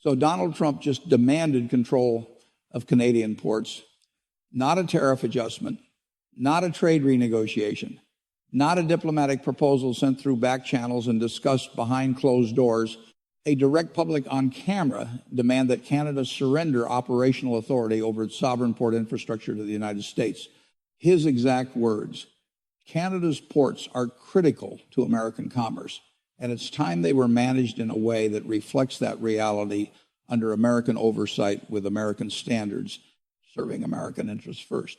So Donald Trump just demanded control of Canadian ports, not a tariff adjustment, not a trade renegotiation, not a diplomatic proposal sent through back channels and discussed behind closed doors, a direct public on-camera demand that Canada surrender operational authority over its sovereign port infrastructure to the United States. His exact words, Canada's ports are critical to American commerce, and it's time they were managed in a way that reflects that reality under American oversight with American standards, serving American interests first.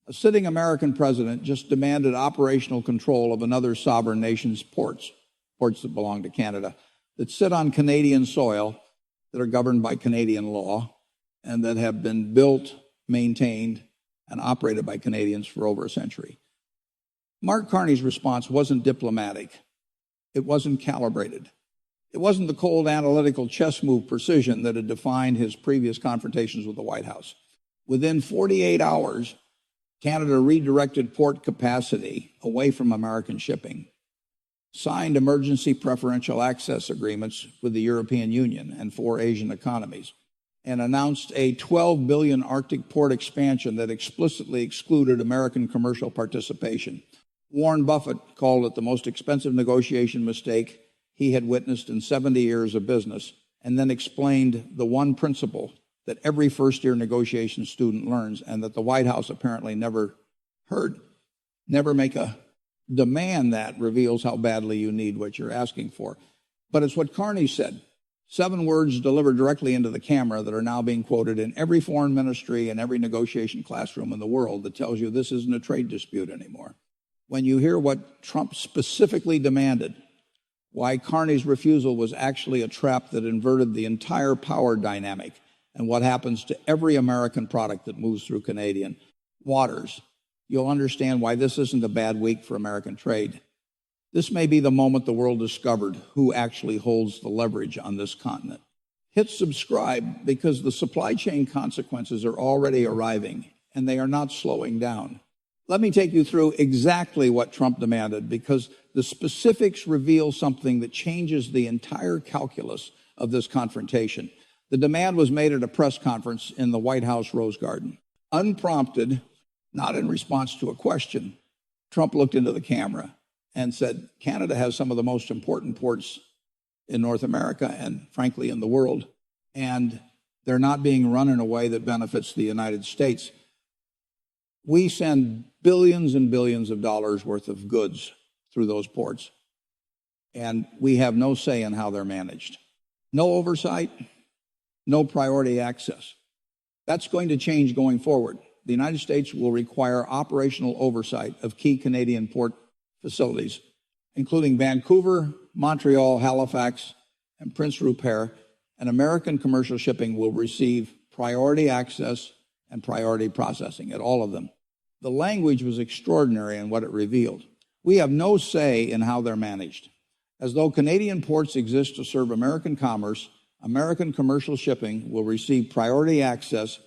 A sitting American president just demanded operational control of another sovereign nation's ports that belong to Canada, that sit on Canadian soil, that are governed by Canadian law, and that have been built, maintained, and operated by Canadians for over a century. Mark Carney's response wasn't diplomatic. It wasn't calibrated. It wasn't the cold analytical chess move precision that had defined his previous confrontations with the White House. Within 48 hours, Canada redirected port capacity away from American shipping, signed emergency preferential access agreements with the European Union and 4 Asian economies, and announced a $12 billion Arctic port expansion that explicitly excluded American commercial participation. Warren Buffett called it the most expensive negotiation mistake he had witnessed in 70 years of business, and then explained the one principle that every first-year negotiation student learns and that the White House apparently never heard. Never make a demand that reveals how badly you need what you're asking for. But it's what Carney said. 7 words delivered directly into the camera that are now being quoted in every foreign ministry and every negotiation classroom in the world that tells you this isn't a trade dispute anymore. When you hear what Trump specifically demanded, why Carney's refusal was actually a trap that inverted the entire power dynamic and what happens to every American product that moves through Canadian waters, you'll understand why this isn't a bad week for American trade. This may be the moment the world discovered who actually holds the leverage on this continent. Hit subscribe because the supply chain consequences are already arriving and they are not slowing down. Let me take you through exactly what Trump demanded because the specifics reveal something that changes the entire calculus of this confrontation. The demand was made at a press conference in the White House Rose Garden. Unprompted, not in response to a question, Trump looked into the camera and said, Canada has some of the most important ports in North America and, frankly, in the world, and they're not being run in a way that benefits the United States. We send billions and billions of dollars worth of goods through those ports, and we have no say in how they're managed. No oversight, no priority access. That's going to change going forward. The United States will require operational oversight of key Canadian port facilities, including Vancouver, Montreal, Halifax, and Prince Rupert, and American commercial shipping will receive priority access and priority processing at all of them. The language was extraordinary in what it revealed. We have no say in how they're managed. As though Canadian ports exist to serve American commerce, American commercial shipping will receive priority access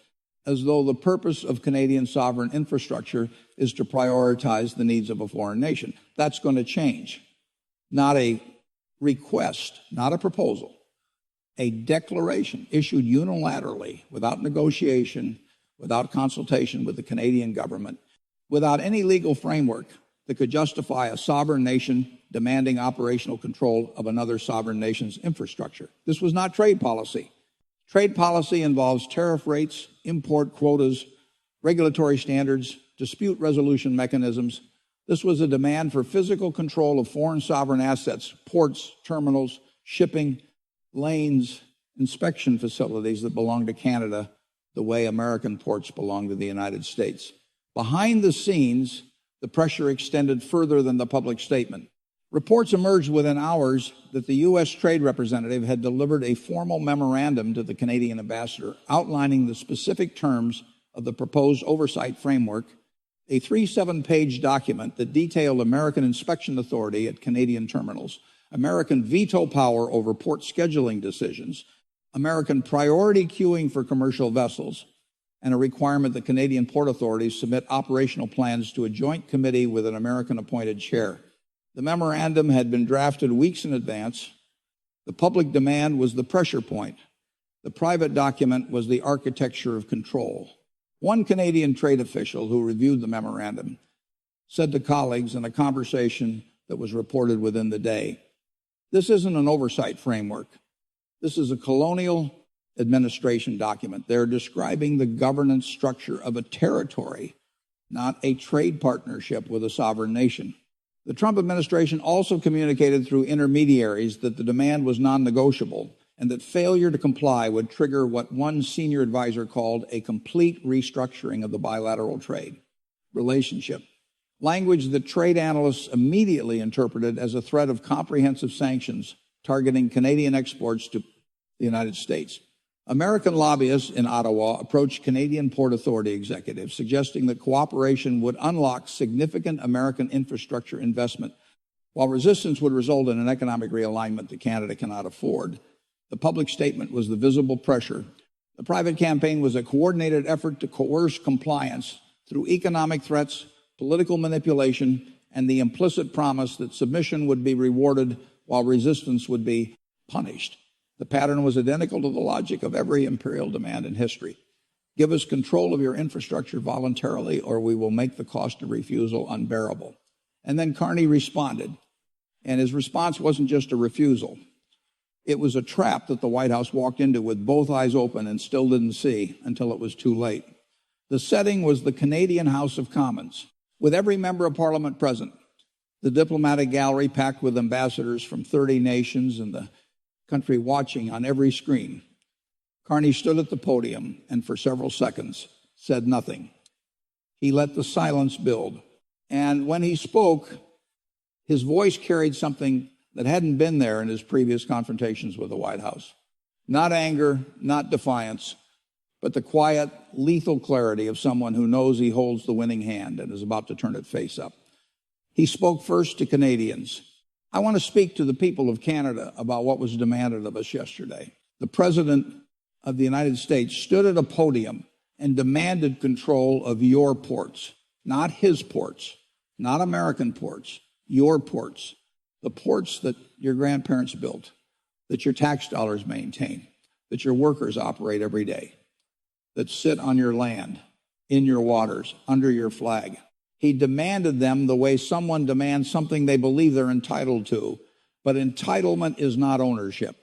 as though the purpose of Canadian sovereign infrastructure is to prioritize the needs of a foreign nation. That's going to change. Not a request, not a proposal, a declaration issued unilaterally, without negotiation, without consultation with the Canadian government, without any legal framework that could justify a sovereign nation demanding operational control of another sovereign nation's infrastructure. This was not trade policy. Trade policy involves tariff rates, import quotas, regulatory standards, dispute resolution mechanisms. This was a demand for physical control of foreign sovereign assets, ports, terminals, shipping, lanes, inspection facilities that belong to Canada the way American ports belong to the United States. Behind the scenes, the pressure extended further than the public statement. Reports emerged within hours that the U.S. Trade Representative had delivered a formal memorandum to the Canadian ambassador outlining the specific terms of the proposed oversight framework, a 37-page document that detailed American inspection authority at Canadian terminals, American veto power over port scheduling decisions, American priority queuing for commercial vessels, and a requirement that Canadian port authorities submit operational plans to a joint committee with an American-appointed chair. The memorandum had been drafted weeks in advance. The public demand was the pressure point. The private document was the architecture of control. One Canadian trade official who reviewed the memorandum said to colleagues in a conversation that was reported within the day, "This isn't an oversight framework. This is a colonial administration document. They're describing the governance structure of a territory, not a trade partnership with a sovereign nation." The Trump administration also communicated through intermediaries that the demand was non-negotiable and that failure to comply would trigger what one senior advisor called a complete restructuring of the bilateral trade relationship, language that trade analysts immediately interpreted as a threat of comprehensive sanctions targeting Canadian exports to the United States. American lobbyists in Ottawa approached Canadian Port Authority executives, suggesting that cooperation would unlock significant American infrastructure investment, while resistance would result in an economic realignment that Canada cannot afford. The public statement was the visible pressure. The private campaign was a coordinated effort to coerce compliance through economic threats, political manipulation, and the implicit promise that submission would be rewarded while resistance would be punished. The pattern was identical to the logic of every imperial demand in history. Give us control of your infrastructure voluntarily, or we will make the cost of refusal unbearable. And then Carney responded. And his response wasn't just a refusal. It was a trap that the White House walked into with both eyes open and still didn't see until it was too late. The setting was the Canadian House of Commons, with every member of Parliament present, the diplomatic gallery packed with ambassadors from 30 nations and the country watching on every screen. Carney stood at the podium and for several seconds said nothing. He let the silence build. And when he spoke, his voice carried something that hadn't been there in his previous confrontations with the White House. Not anger, not defiance, but the quiet, lethal clarity of someone who knows he holds the winning hand and is about to turn it face up. He spoke first to Canadians. I want to speak to the people of Canada about what was demanded of us yesterday. The President of the United States stood at a podium and demanded control of your ports, not his ports, not American ports, your ports, the ports that your grandparents built, that your tax dollars maintain, that your workers operate every day, that sit on your land, in your waters, under your flag. He demanded them the way someone demands something they believe they're entitled to, but entitlement is not ownership.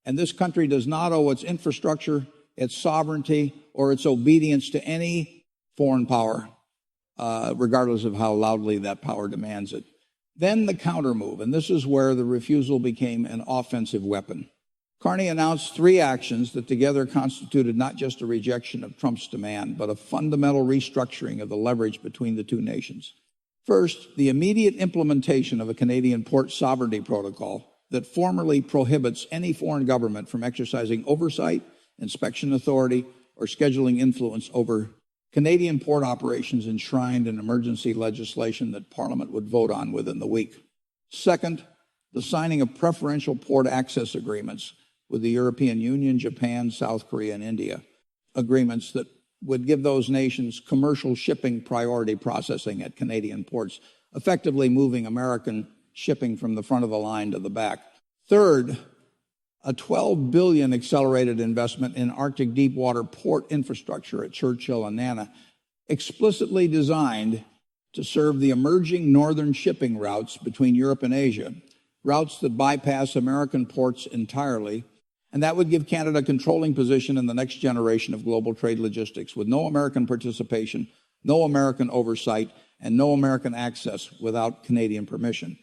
And this country does not owe its infrastructure, its sovereignty, or its obedience to any foreign power, regardless of how loudly that power demands it. Then the countermove, and this is where the refusal became an offensive weapon. Carney announced 3 actions that together constituted not just a rejection of Trump's demand, but a fundamental restructuring of the leverage between the two nations. First, the immediate implementation of a Canadian port sovereignty protocol that formally prohibits any foreign government from exercising oversight, inspection authority, or scheduling influence over Canadian port operations enshrined in emergency legislation that Parliament would vote on within the week. Second, the signing of preferential port access agreements with the European Union, Japan, South Korea, and India, agreements that would give those nations commercial shipping priority processing at Canadian ports, effectively moving American shipping from the front of the line to the back. Third, a $12 billion accelerated investment in Arctic deepwater port infrastructure at Churchill and Nana, explicitly designed to serve the emerging northern shipping routes between Europe and Asia, routes that bypass American ports entirely. And that would give Canada a controlling position in the next generation of global trade logistics, with no American participation, no American oversight, and no American access without Canadian permission.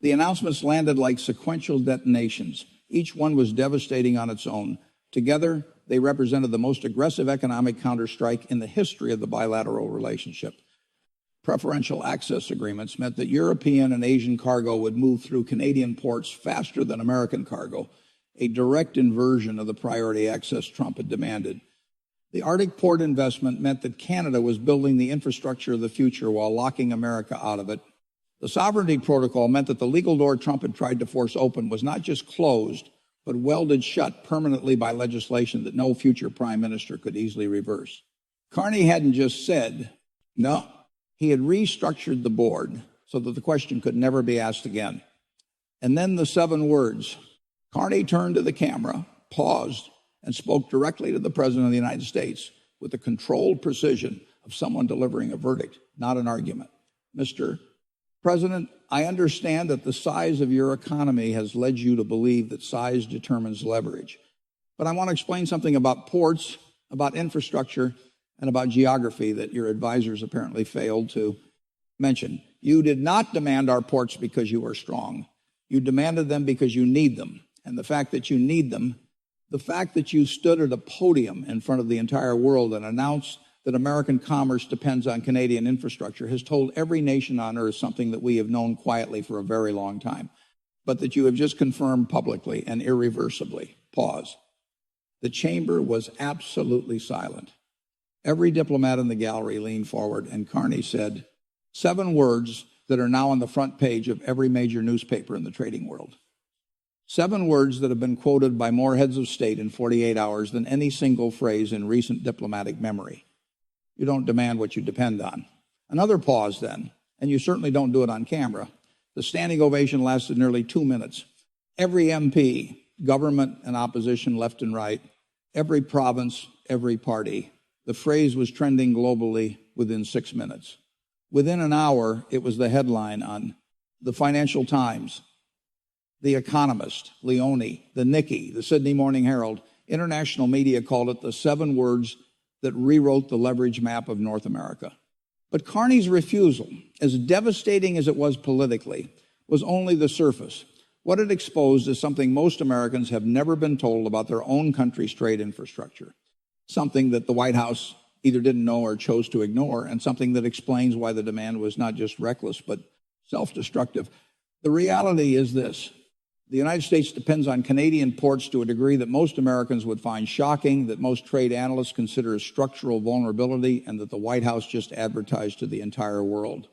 The announcements landed like sequential detonations. Each one was devastating on its own. Together, they represented the most aggressive economic counterstrike in the history of the bilateral relationship. Preferential access agreements meant that European and Asian cargo would move through Canadian ports faster than American cargo, a direct inversion of the priority access Trump had demanded. The Arctic port investment meant that Canada was building the infrastructure of the future while locking America out of it. The sovereignty protocol meant that the legal door Trump had tried to force open was not just closed, but welded shut permanently by legislation that no future prime minister could easily reverse. Carney hadn't just said no. He had restructured the board so that the question could never be asked again. And then the 7 words. Carney turned to the camera, paused, and spoke directly to the President of the United States with the controlled precision of someone delivering a verdict, not an argument. Mr. President, I understand that the size of your economy has led you to believe that size determines leverage. But I want to explain something about ports, about infrastructure, and about geography that your advisors apparently failed to mention. You did not demand our ports because you are strong. You demanded them because you need them. And the fact that you need them, the fact that you stood at a podium in front of the entire world and announced that American commerce depends on Canadian infrastructure has told every nation on earth something that we have known quietly for a very long time, but that you have just confirmed publicly and irreversibly. Pause. The chamber was absolutely silent. Every diplomat in the gallery leaned forward, and Carney said 7 words that are now on the front page of every major newspaper in the trading world. 7 words that have been quoted by more heads of state in 48 hours than any single phrase in recent diplomatic memory. You don't demand what you depend on. Another pause then, and you certainly don't do it on camera. The standing ovation lasted nearly 2 minutes. Every MP, government and opposition left and right, every province, every party. The phrase was trending globally within 6 minutes. Within an hour, it was the headline on the Financial Times, The Economist, Leone, the Nikkei, the Sydney Morning Herald. International media called it the 7 words that rewrote the leverage map of North America. But Carney's refusal, as devastating as it was politically, was only the surface. What it exposed is something most Americans have never been told about their own country's trade infrastructure, something that the White House either didn't know or chose to ignore, and something that explains why the demand was not just reckless but self-destructive. The reality is this. The United States depends on Canadian ports to a degree that most Americans would find shocking, that most trade analysts consider a structural vulnerability, and that the White House just advertised to the entire world.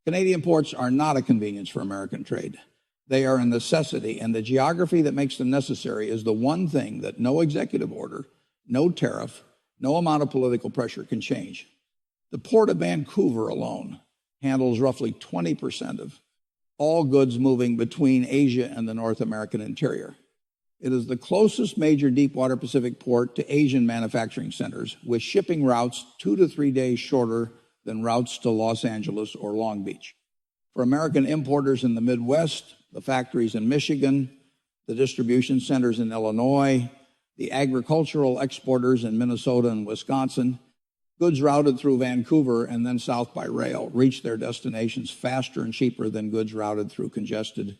Canadian ports are not a convenience for American trade. They are a necessity, and the geography that makes them necessary is the one thing that no executive order, no tariff, no amount of political pressure can change. The Port of Vancouver alone handles roughly 20% of all goods moving between Asia and the North American interior. It is the closest major deepwater Pacific port to Asian manufacturing centers, with shipping routes 2 to 3 days shorter than routes to Los Angeles or Long Beach. For American importers in the Midwest, the factories in Michigan, the distribution centers in Illinois, the agricultural exporters in Minnesota and Wisconsin, goods routed through Vancouver and then south by rail reach their destinations faster and cheaper than goods routed through congested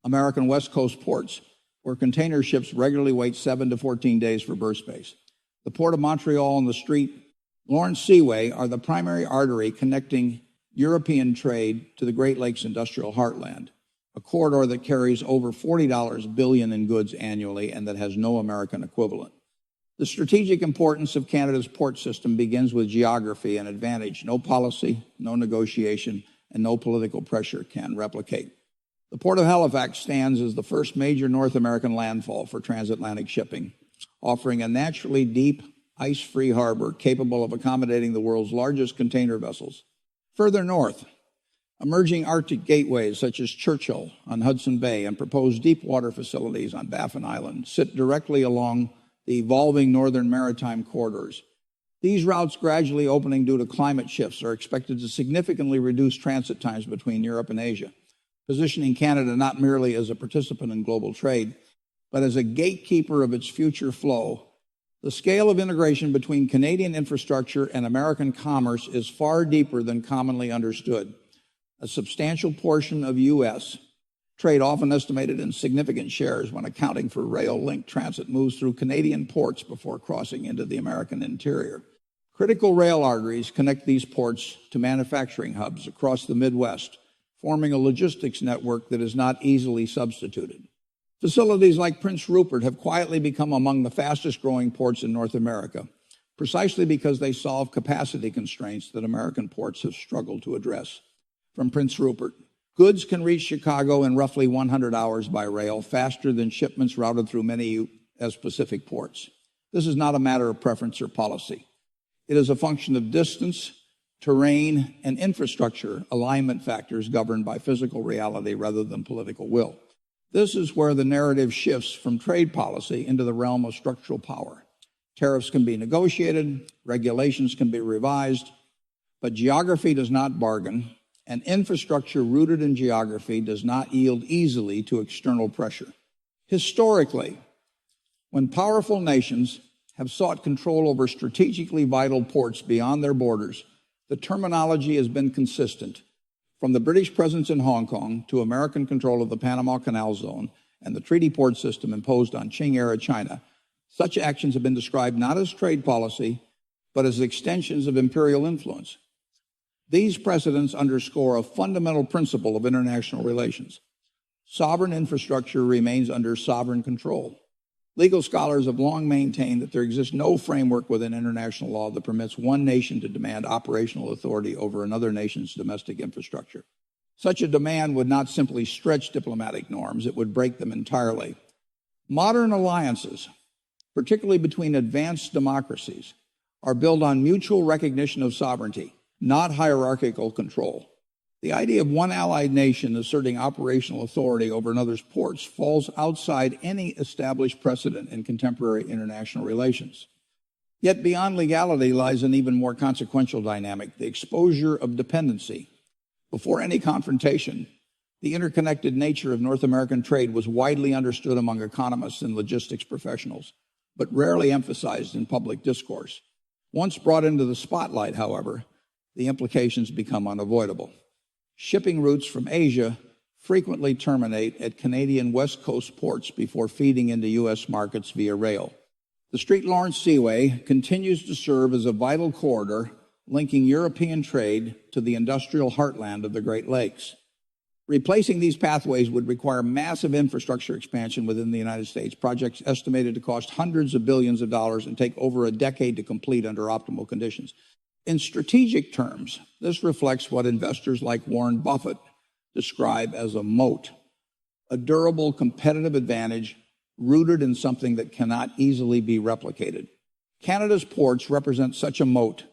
American West Coast ports, where container ships regularly wait 7 to 14 days for berth space. The Port of Montreal and the Street Lawrence Seaway are the primary artery connecting European trade to the Great Lakes industrial heartland, a corridor that carries over $40 billion in goods annually and that has no American equivalent. The strategic importance of Canada's port system begins with geography and advantage no policy, no negotiation, and no political pressure can replicate. The Port of Halifax stands as the first major North American landfall for transatlantic shipping, offering a naturally deep, ice-free harbor capable of accommodating the world's largest container vessels. Further north, emerging Arctic gateways such as Churchill on Hudson Bay and proposed deep water facilities on Baffin Island sit directly along the evolving northern maritime corridors. These routes, gradually opening due to climate shifts, are expected to significantly reduce transit times between Europe and Asia, positioning Canada not merely as a participant in global trade, but as a gatekeeper of its future flow. The scale of integration between Canadian infrastructure and American commerce is far deeper than commonly understood. A substantial portion of U.S. trade, often estimated in significant shares when accounting for rail-linked transit, moves through Canadian ports before crossing into the American interior. Critical rail arteries connect these ports to manufacturing hubs across the Midwest, forming a logistics network that is not easily substituted. Facilities like Prince Rupert have quietly become among the fastest-growing ports in North America, precisely because they solve capacity constraints that American ports have struggled to address. From Prince Rupert, goods can reach Chicago in roughly 100 hours by rail, faster than shipments routed through many U.S. Pacific ports. This is not a matter of preference or policy. It is a function of distance, terrain, and infrastructure alignment factors governed by physical reality rather than political will. This is where the narrative shifts from trade policy into the realm of structural power. Tariffs can be negotiated, regulations can be revised, but geography does not bargain, and infrastructure rooted in geography does not yield easily to external pressure. Historically, when powerful nations have sought control over strategically vital ports beyond their borders, the terminology has been consistent. From the British presence in Hong Kong to American control of the Panama Canal Zone and the treaty port system imposed on Qing-era China, such actions have been described not as trade policy, but as extensions of imperial influence. These precedents underscore a fundamental principle of international relations. Sovereign infrastructure remains under sovereign control. Legal scholars have long maintained that there exists no framework within international law that permits one nation to demand operational authority over another nation's domestic infrastructure. Such a demand would not simply stretch diplomatic norms, it would break them entirely. Modern alliances, particularly between advanced democracies, are built on mutual recognition of sovereignty, not hierarchical control. The idea of one allied nation asserting operational authority over another's ports falls outside any established precedent in contemporary international relations. Yet beyond legality lies an even more consequential dynamic, the exposure of dependency. Before any confrontation, the interconnected nature of North American trade was widely understood among economists and logistics professionals, but rarely emphasized in public discourse. Once brought into the spotlight, however, the implications become unavoidable. Shipping routes from Asia frequently terminate at Canadian West Coast ports before feeding into U.S. markets via rail. The St. Lawrence Seaway continues to serve as a vital corridor linking European trade to the industrial heartland of the Great Lakes. Replacing these pathways would require massive infrastructure expansion within the United States, projects estimated to cost hundreds of billions of dollars and take over a decade to complete under optimal conditions. In strategic terms, this reflects what investors like Warren Buffett describe as a moat, a durable competitive advantage rooted in something that cannot easily be replicated. Canada's ports represent such a moat.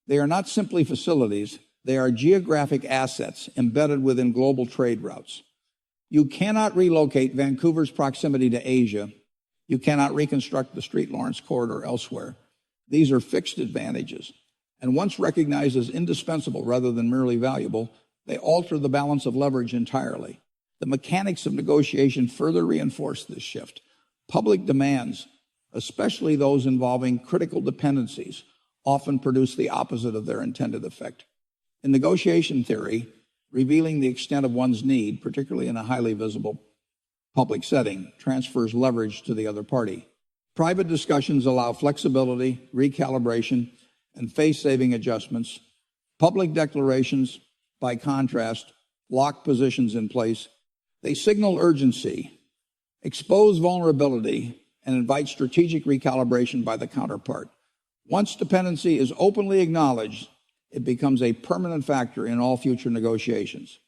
They are not simply facilities, they are geographic assets embedded within global trade routes. You cannot relocate Vancouver's proximity to Asia. You cannot reconstruct the St. Lawrence corridor elsewhere. These are fixed advantages. And once recognized as indispensable rather than merely valuable, they alter the balance of leverage entirely. The mechanics of negotiation further reinforce this shift. Public demands, especially those involving critical dependencies, often produce the opposite of their intended effect. In negotiation theory, revealing the extent of one's need, particularly in a highly visible public setting, transfers leverage to the other party. Private discussions allow flexibility, recalibration, and face-saving adjustments. Public declarations, by contrast, lock positions in place. They signal urgency, expose vulnerability, and invite strategic recalibration by the counterpart. Once dependency is openly acknowledged, it becomes a permanent factor in all future negotiations.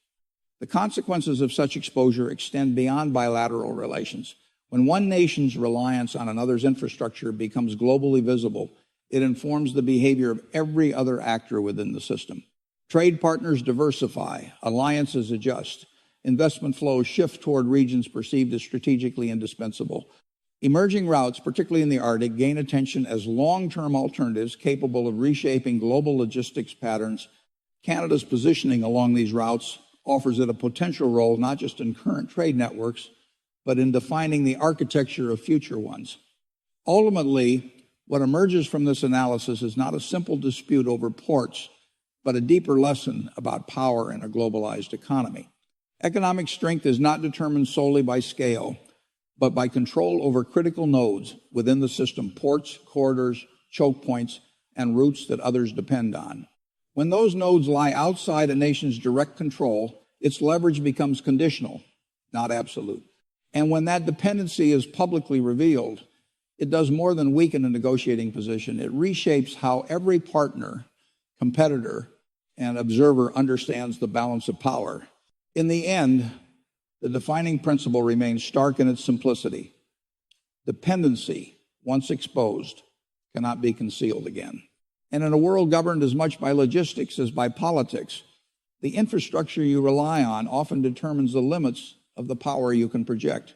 The consequences of such exposure extend beyond bilateral relations. When one nation's reliance on another's infrastructure becomes globally visible, it informs the behavior of every other actor within the system. Trade partners diversify, alliances adjust, investment flows shift toward regions perceived as strategically indispensable. Emerging routes, particularly in the Arctic, gain attention as long-term alternatives capable of reshaping global logistics patterns. Canada's positioning along these routes offers it a potential role not just in current trade networks, but in defining the architecture of future ones. Ultimately, what emerges from this analysis is not a simple dispute over ports, but a deeper lesson about power in a globalized economy. Economic strength is not determined solely by scale, but by control over critical nodes within the system, ports, corridors, choke points, and routes that others depend on. When those nodes lie outside a nation's direct control, its leverage becomes conditional, not absolute. And when that dependency is publicly revealed, it does more than weaken a negotiating position. It reshapes how every partner, competitor, and observer understands the balance of power. In the end, the defining principle remains stark in its simplicity. Dependency, once exposed, cannot be concealed again. And in a world governed as much by logistics as by politics, the infrastructure you rely on often determines the limits of the power you can project.